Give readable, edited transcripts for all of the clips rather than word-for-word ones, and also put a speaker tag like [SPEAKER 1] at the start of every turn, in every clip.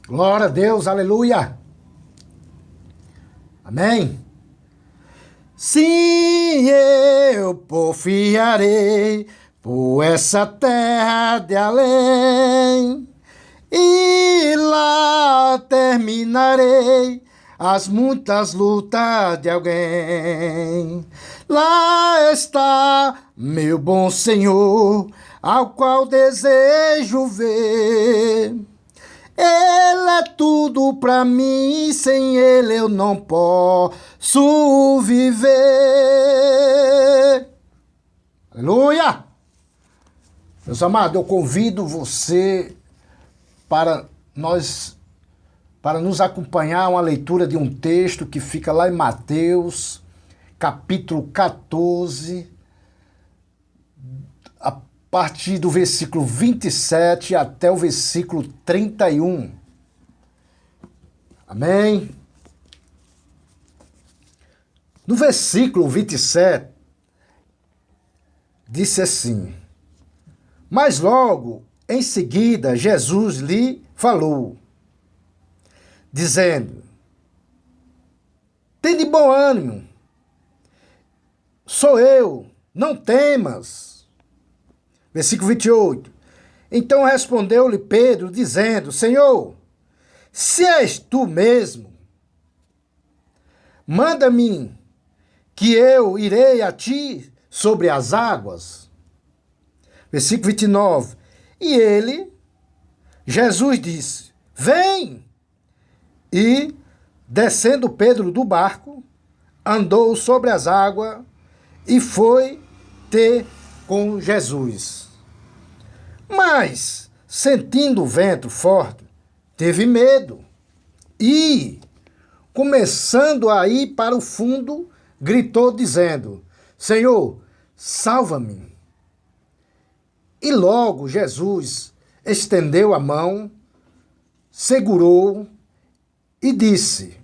[SPEAKER 1] Glória a Deus, aleluia. Amém. Sim, eu porfiarei por essa terra de além, e lá terminarei as muitas lutas de alguém. Lá está meu bom Senhor, ao qual desejo ver. Ele é tudo pra mim, sem ele eu não posso viver. Aleluia! Meus amados, eu convido você para nos acompanhar uma leitura de um texto que fica lá em Mateus, capítulo 14, a partir do versículo 27 até o versículo 31. Amém? No versículo 27, disse assim: mas logo em seguida Jesus lhe falou, dizendo: tende bom ânimo, sou eu, não temas. Versículo 28. Então respondeu-lhe Pedro, dizendo: Senhor, se és tu mesmo, manda-me que eu irei a ti sobre as águas. Versículo 29. E ele, Jesus disse: vem! E, descendo Pedro do barco, andou sobre as águas e foi ter com Jesus. Mas, sentindo o vento forte, teve medo e, começando a ir para o fundo, gritou dizendo: Senhor, salva-me. E logo Jesus estendeu a mão, segurou e disse: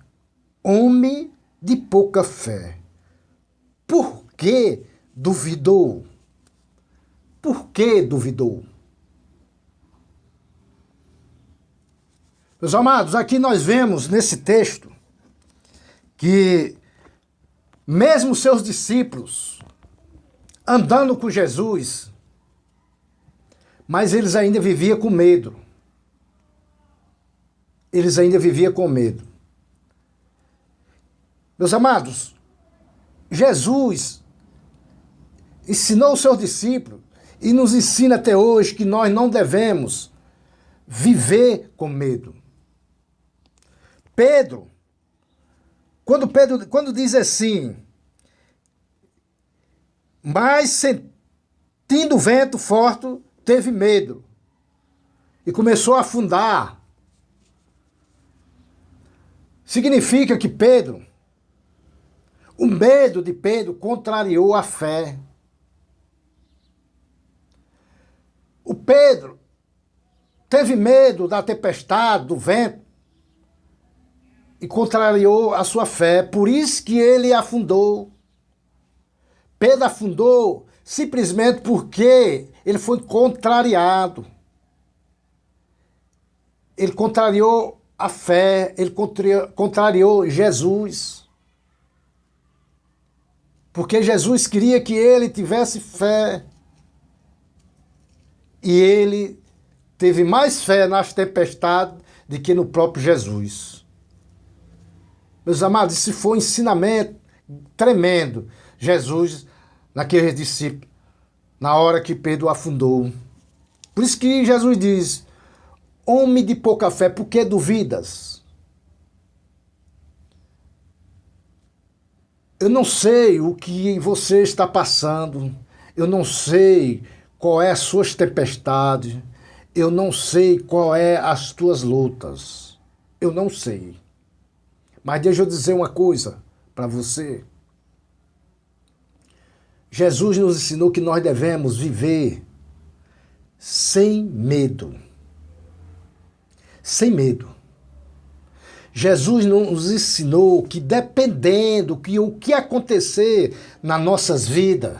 [SPEAKER 1] homem de pouca fé, por que duvidou? Por que duvidou? Meus amados, aqui nós vemos nesse texto que mesmo seus discípulos andando com Jesus, mas eles ainda viviam com medo. Eles ainda viviam com medo. Meus amados, Jesus ensinou os seus discípulos e nos ensina até hoje que nós não devemos viver com medo. Pedro, quando diz assim, mas sentindo o vento forte, teve medo e começou a afundar. Significa que o medo de Pedro contrariou a fé. O Pedro teve medo da tempestade, do vento, e contrariou a sua fé. Por isso que ele afundou. Pedro afundou simplesmente porque ele foi contrariado. Ele contrariou a fé, ele contrariou Jesus. Porque Jesus queria que ele tivesse fé. E ele teve mais fé nas tempestades do que no próprio Jesus. Meus amados, isso foi um ensinamento tremendo. Jesus, naqueles discípulos, na hora que Pedro afundou. Por isso que Jesus diz: homem de pouca fé, por que duvidas? Eu não sei o que você está passando. Eu não sei qual é as suas tempestades. Eu não sei qual é as tuas lutas. Eu não sei. Mas deixa eu dizer uma coisa para você. Jesus nos ensinou que nós devemos viver sem medo. Sem medo. Jesus nos ensinou que dependendo o que acontecer nas nossas vidas,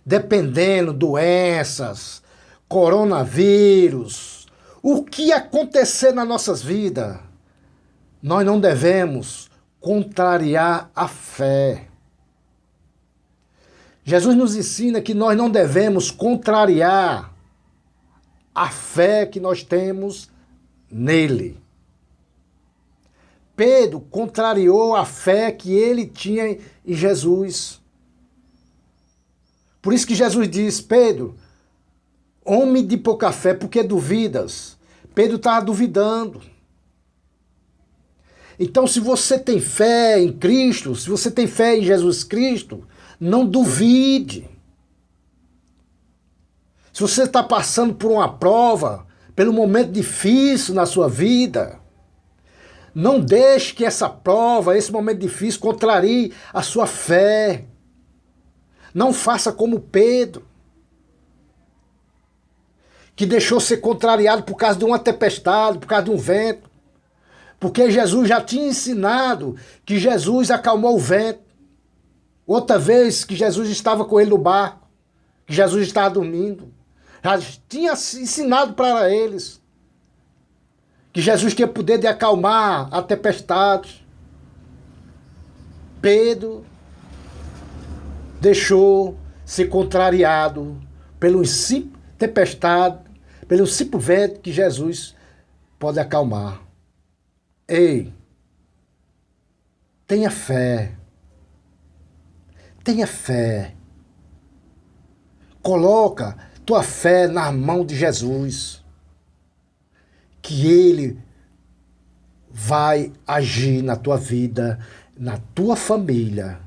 [SPEAKER 1] dependendo doenças, coronavírus, O que acontecer nas nossas vidas, nós não devemos contrariar a fé. Jesus nos ensina que nós não devemos contrariar a fé que nós temos nele. Pedro contrariou a fé que ele tinha em Jesus. Por isso que Jesus diz: Pedro, homem de pouca fé, por que duvidas? Pedro estava duvidando. Então, se você tem fé em Cristo, se você tem fé em Jesus Cristo, não duvide. Se você está passando por uma prova, pelo momento difícil na sua vida, não deixe que essa prova, esse momento difícil, contrarie a sua fé. Não faça como Pedro, que deixou ser contrariado por causa de uma tempestade, por causa de um vento. Porque Jesus já tinha ensinado que Jesus acalmou o vento. Outra vez que Jesus estava com ele no barco, que Jesus estava dormindo. Já tinha ensinado para eles que Jesus tinha poder de acalmar a tempestade. Pedro deixou ser contrariado pelo simples tempestade, pelo simples vento que Jesus pode acalmar. Ei, tenha fé. Tenha fé. Coloca tua fé na mão de Jesus, que Ele vai agir na tua vida, na tua família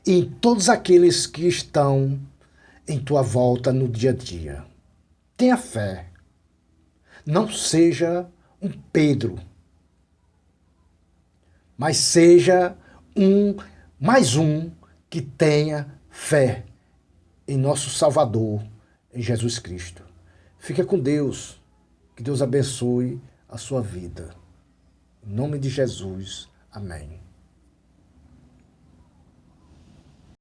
[SPEAKER 1] e em todos aqueles que estão em tua volta no dia a dia. Tenha fé. Não seja um Pedro, mas seja mais um que tenha fé em nosso Salvador, em Jesus Cristo. Fica com Deus. Que Deus abençoe a sua vida. Em nome de Jesus. Amém.